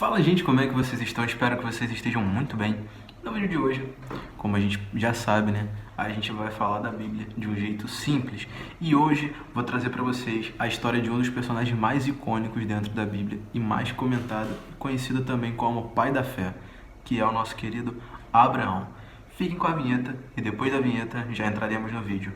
Fala, gente, como é que vocês estão? Espero que vocês estejam muito bem. No vídeo de hoje, como a gente já sabe, né, a gente vai falar da Bíblia de um jeito simples. E hoje vou trazer para vocês a história de um dos personagens mais icônicos dentro da Bíblia e mais comentado, conhecido também como pai da fé, que é o nosso querido Abraão. Fiquem com a vinheta e depois da vinheta já entraremos no vídeo.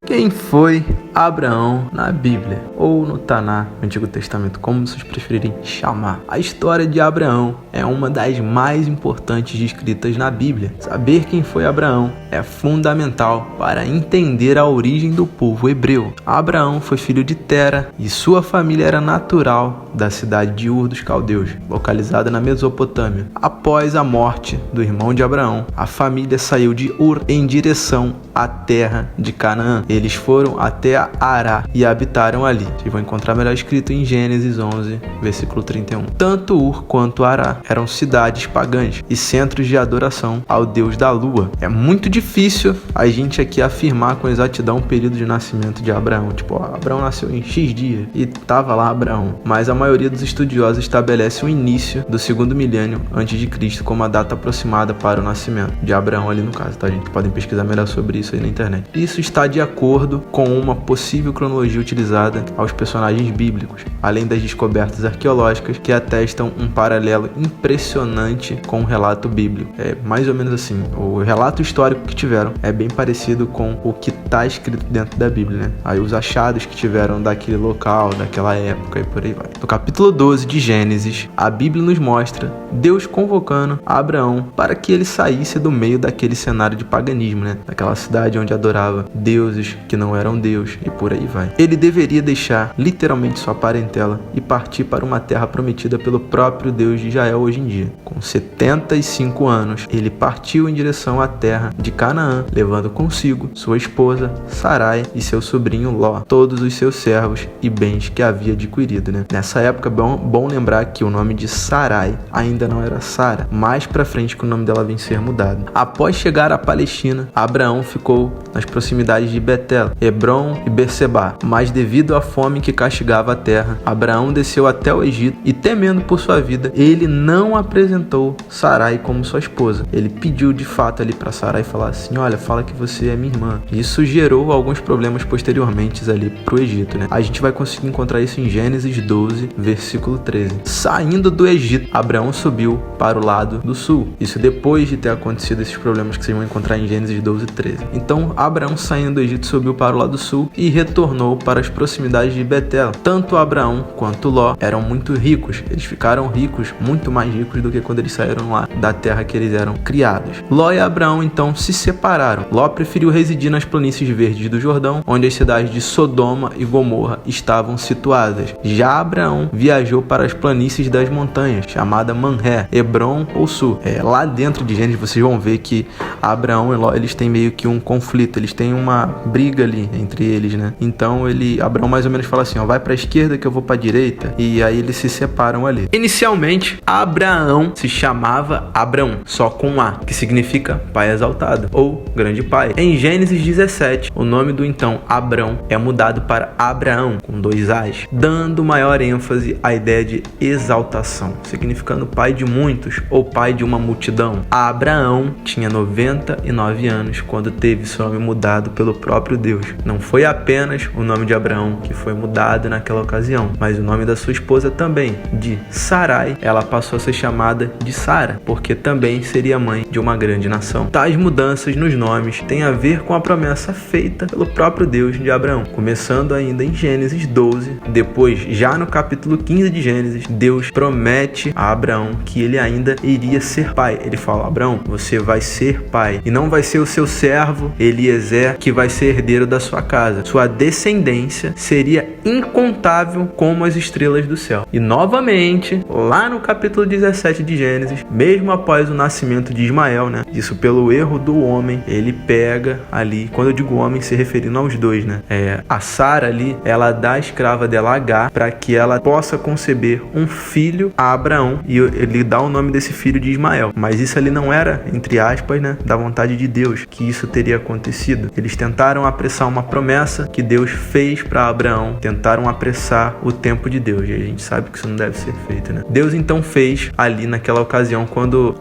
Quem foi Abraão na Bíblia, ou no Taná, no Antigo Testamento, como vocês preferirem chamar? A história de Abraão é uma das mais importantes descritas na Bíblia. Saber quem foi Abraão é fundamental para entender a origem do povo hebreu. Abraão foi filho de Tera e sua família era natural da cidade de Ur dos Caldeus, localizada na Mesopotâmia. Após a morte do irmão de Abraão, a família saiu de Ur em direção à terra de Canaã. Eles foram até Ará e habitaram ali. Vocês vão encontrar melhor escrito em Gênesis 11, versículo 31. Tanto Ur quanto Ará eram cidades pagãs e centros de adoração ao deus da lua. É muito difícil a gente aqui afirmar com exatidão o período de nascimento de Abraão. Abraão nasceu em X dias e tava lá Abraão. Mas a maioria dos estudiosos estabelece o início do segundo milênio antes de Cristo como a data aproximada para o nascimento de Abraão ali no caso, tá, gente? Podem pesquisar melhor sobre isso aí na internet. Isso está de acordo com uma possível cronologia utilizada aos personagens bíblicos, além das descobertas arqueológicas que atestam um paralelo impressionante com o relato bíblico. É mais ou menos assim, o relato histórico que tiveram é bem parecido com o que está escrito dentro da Bíblia, né? Aí os achados que tiveram daquele local, daquela época e por aí vai. No capítulo 12 de Gênesis, a Bíblia nos mostra Deus convocando Abraão para que ele saísse do meio daquele cenário de paganismo, né? Daquela cidade onde adorava deuses que não eram Deus e por aí vai. Ele deveria deixar literalmente sua parentela e partir para uma terra prometida pelo próprio Deus de Israel hoje em dia. Com 75 anos, ele partiu em direção à terra de Canaã, levando consigo sua esposa Sarai e seu sobrinho Ló, todos os seus servos e bens que havia adquirido, né? Nessa época é bom lembrar que o nome de Sarai ainda não era Sara, mais pra frente que o nome dela vem ser mudado. Após chegar à Palestina, Abraão ficou nas proximidades de Betel, Hebron e Berseba, mas devido à fome que castigava a terra, Abraão desceu até o Egito e, temendo por sua vida, ele não apresentou Sarai como sua esposa. Ele pediu de fato ali para Sarai falar assim: olha, fala que você é minha irmã. Isso gerou alguns problemas posteriormente ali pro Egito, né? A gente vai conseguir encontrar isso em Gênesis 12, versículo 13. Saindo do Egito, Abraão subiu para o lado do sul. Isso depois de ter acontecido esses problemas que vocês vão encontrar em Gênesis 12, 13. Então, Abraão, saindo do Egito, subiu para o lado sul e retornou para as proximidades de Betel. Tanto Abraão quanto Ló eram muito ricos. Eles ficaram ricos, muito mais ricos do que quando eles saíram lá da terra que eles eram criados. Ló e Abraão então se separaram. Ló preferiu residir nas planícies verdes do Jordão, onde as cidades de Sodoma e Gomorra estavam situadas. Já Abraão viajou para as planícies das montanhas, chamada Manré, Hebron ou Sul. Lá dentro de Gênesis vocês vão ver que Abraão e Ló, eles têm meio que um conflito, eles têm uma briga ali entre eles, né? Então Abraão mais ou menos fala assim, ó, vai para a esquerda que eu vou para a direita, e aí eles se separam ali. Inicialmente, Abraão se chamava Abrão, só com A, que significa pai exaltado, ou grande pai. Em Gênesis 17, o nome do então Abrão é mudado para Abraão, com 2 As, dando maior ênfase à ideia de exaltação, significando pai de muitos, ou pai de uma multidão. Abraão tinha 99 anos quando teve seu nome mudado pelo próprio Deus. Não foi apenas o nome de Abraão que foi mudado naquela ocasião, mas o nome da sua esposa também. De Sarai, ela passou a ser chamada de Sara, porque também seria mãe de uma grande nação. Tais mudanças nos nomes têm a ver com a promessa feita pelo próprio Deus de Abraão. Começando ainda em Gênesis 12, depois já no capítulo 15 de Gênesis, Deus promete a Abraão que ele ainda iria ser pai. Ele fala: Abraão, você vai ser pai, e não vai ser o seu servo Eliezer que vai ser herdeiro da sua casa. Sua descendência seria incontável como as estrelas do céu. E novamente, lá no capítulo 17 de Gênesis, mesmo após o nascimento de Ismael, né? Isso pelo erro do homem, ele pega ali, quando eu digo homem, se referindo aos dois, né? A Sara ali, ela dá a escrava dela Agar para que ela possa conceber um filho a Abraão, e ele dá o nome desse filho de Ismael. Mas isso ali não era, entre aspas, né, da vontade de Deus que isso teria acontecido. Eles tentaram apressar uma promessa que Deus fez para Abraão, tentaram apressar o tempo de Deus, e a gente sabe que isso não deve ser feito, né? Deus então fez ali naquela ocasião quando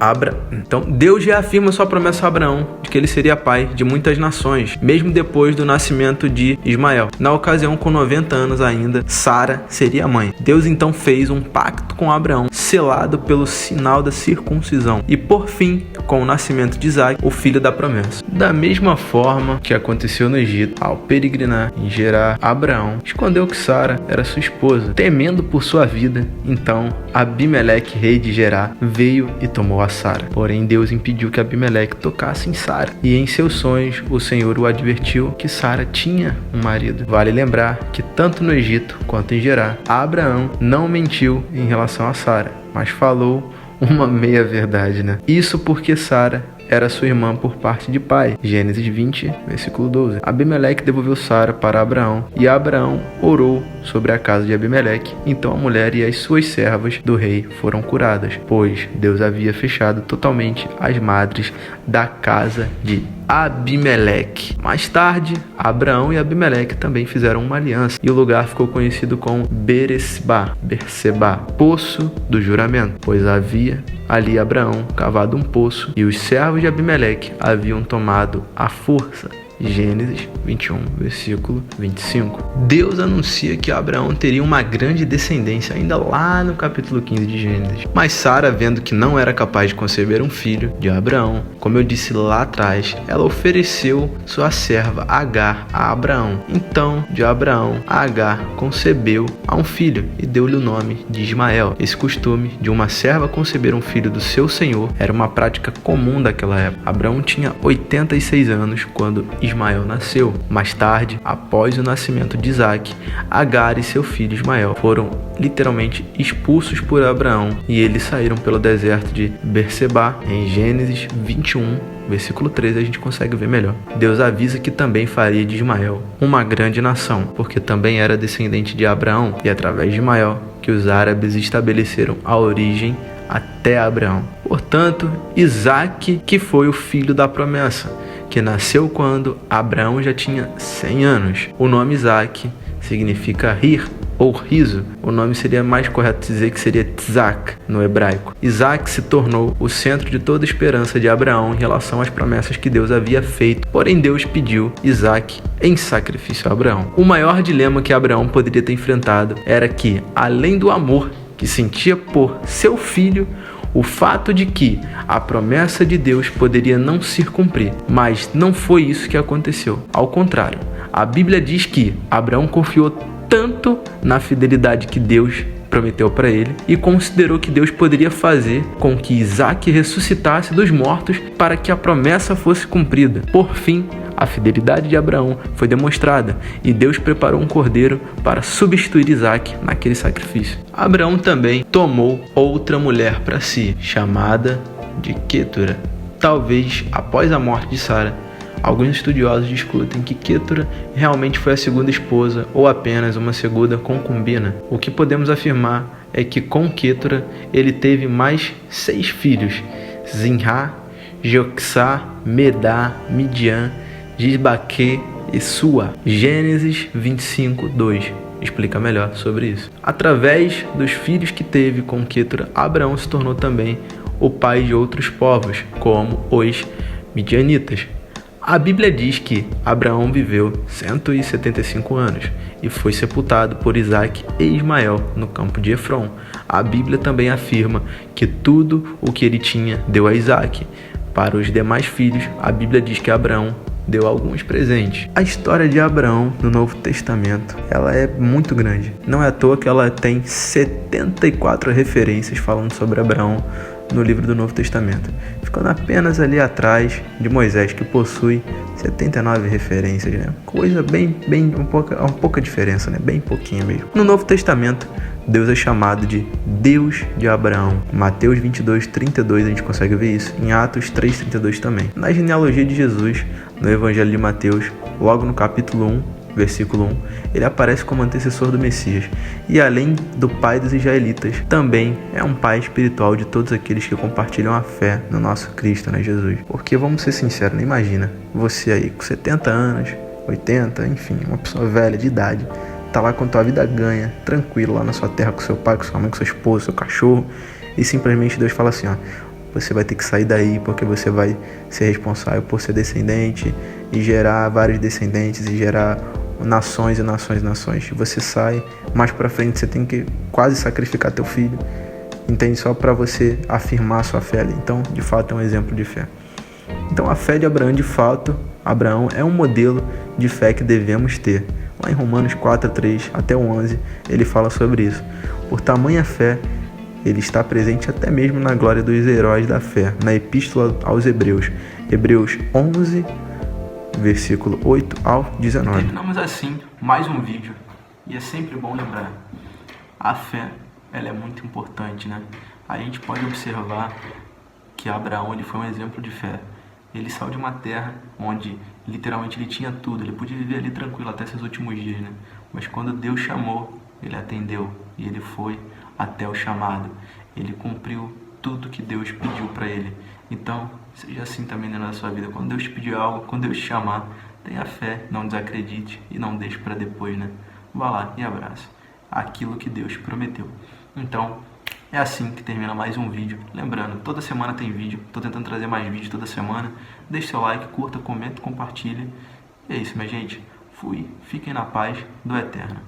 Então Deus reafirma sua promessa a Abraão de que ele seria pai de muitas nações, mesmo depois do nascimento de Ismael. Na ocasião, com 90 anos ainda, Sara seria mãe. Deus então fez um pacto com Abraão, selado pelo sinal da circuncisão, e por fim, com o nascimento de Isaac, o filho da promessa. Da mesma forma que aconteceu no Egito, ao peregrinar em Gerar, Abraão escondeu que Sara era sua esposa, temendo por sua vida. Então Abimeleque, rei de Gerar, veio e tomou a Sara. Porém, Deus impediu que Abimeleque tocasse em Sara, e em seus sonhos o Senhor o advertiu que Sara tinha um marido. Vale lembrar que tanto no Egito quanto em Gerar, Abraão não mentiu em relação a Sara, mas falou uma meia-verdade, né? Isso porque Sara era sua irmã por parte de pai. Gênesis 20, versículo 12. Abimeleque devolveu Sara para Abraão, e Abraão orou sobre a casa de Abimeleque. Então a mulher e as suas servas do rei foram curadas, pois Deus havia fechado totalmente as madres da casa de Abimeleque. Mais tarde, Abraão e Abimeleque também fizeram uma aliança, e o lugar ficou conhecido como Berseba, poço do juramento, pois havia ali Abraão cavado um poço, e os servos de Abimeleque haviam tomado à força. Gênesis 21, versículo 25. Deus anuncia que Abraão teria uma grande descendência ainda lá no capítulo 15 de Gênesis. Mas Sara, vendo que não era capaz de conceber um filho de Abraão, como eu disse lá atrás, ela ofereceu sua serva Agar a Abraão. Então, de Abraão, Agar concebeu a um filho e deu-lhe o nome de Ismael. Esse costume de uma serva conceber um filho do seu senhor era uma prática comum daquela época. Abraão tinha 86 anos quando Ismael nasceu. Mais tarde, após o nascimento de Isaac, Agar e seu filho Ismael foram literalmente expulsos por Abraão, e eles saíram pelo deserto de Berseba. Em Gênesis 21, versículo 13, a gente consegue ver melhor. Deus avisa que também faria de Ismael uma grande nação, porque também era descendente de Abraão, e através de Ismael que os árabes estabeleceram a origem até Abraão. Portanto, Isaac, que foi o filho da promessa, que nasceu quando Abraão já tinha 100 anos. O nome Isaac significa rir ou riso. O nome seria mais correto dizer que seria Tzak no hebraico. Isaac se tornou o centro de toda a esperança de Abraão em relação às promessas que Deus havia feito. Porém, Deus pediu Isaac em sacrifício a Abraão. O maior dilema que Abraão poderia ter enfrentado era que, além do amor que sentia por seu filho, o fato de que a promessa de Deus poderia não se cumprir. Mas não foi isso que aconteceu. Ao contrário, a Bíblia diz que Abraão confiou tanto na fidelidade que Deus prometeu para ele e considerou que Deus poderia fazer com que Isaac ressuscitasse dos mortos para que a promessa fosse cumprida. Por fim, a fidelidade de Abraão foi demonstrada e Deus preparou um cordeiro para substituir Isaac naquele sacrifício. Abraão também tomou outra mulher para si, chamada de Quetura. Talvez após a morte de Sara, alguns estudiosos discutem que Quetura realmente foi a segunda esposa ou apenas uma segunda concubina. O que podemos afirmar é que com Quetura ele teve mais 6 filhos: Zinrá, Joxá, Medá, Midian, Gisbaque e Sua. Gênesis 25, 2 explica melhor sobre isso. Através dos filhos que teve com Quetura, Abraão se tornou também o pai de outros povos, como os midianitas. A Bíblia diz que Abraão viveu 175 anos e foi sepultado por Isaac e Ismael no campo de Efron. A Bíblia também afirma que tudo o que ele tinha deu a Isaac. Para os demais filhos, a Bíblia diz que Abraão deu alguns presentes. A história de Abraão no Novo Testamento, ela é muito grande. Não é à toa que ela tem 74 referências falando sobre Abraão no livro do Novo Testamento, ficando apenas ali atrás de Moisés, que possui 79 referências, né? Coisa pouca diferença, né? Bem pouquinho mesmo. No Novo Testamento, Deus é chamado de Deus de Abraão. Em Mateus 22, 32 a gente consegue ver isso. Em Atos 3, 32 também. Na genealogia de Jesus, no Evangelho de Mateus, logo no capítulo 1, versículo 1, ele aparece como antecessor do Messias e, além do pai dos israelitas, também é um pai espiritual de todos aqueles que compartilham a fé no nosso Cristo, né, Jesus? Porque, vamos ser sinceros, não imagina você aí com 70 anos, 80, enfim, uma pessoa velha de idade, tá lá com a tua vida ganha, tranquilo, lá na sua terra, com seu pai, com sua mãe, com sua esposa, seu cachorro, e simplesmente Deus fala assim, ó, você vai ter que sair daí porque você vai ser responsável por ser descendente e gerar vários descendentes e gerar nações e nações e nações. Você sai, mais pra frente você tem que quase sacrificar teu filho, entende? Só para você afirmar sua fé ali. Então, de fato, é um exemplo de fé. Então, a fé de Abraão, de fato, Abraão é um modelo de fé que devemos ter. Lá em Romanos 4, 3 até 11, ele fala sobre isso. Por tamanha fé, ele está presente até mesmo na glória dos heróis da fé, na Epístola aos Hebreus. Hebreus 11, versículo 8 ao 19. Terminamos assim mais um vídeo. E é sempre bom lembrar, a fé, ela é muito importante, né? A gente pode observar que Abraão, ele foi um exemplo de fé. Ele saiu de uma terra onde literalmente ele tinha tudo, ele podia viver ali tranquilo até seus últimos dias, né? Mas quando Deus chamou, ele atendeu e ele foi até o chamado. Ele cumpriu tudo que Deus pediu para ele. Então, seja assim também na sua vida. Quando Deus te pedir algo, quando Deus te chamar, tenha fé, não desacredite e não deixe para depois, né? Vá lá e abraça aquilo que Deus prometeu. Então, é assim que termina mais um vídeo. Lembrando, toda semana tem vídeo. Estou tentando trazer mais vídeos toda semana. Deixe seu like, curta, comenta, compartilhe. E é isso, minha gente. Fui. Fiquem na paz do Eterno.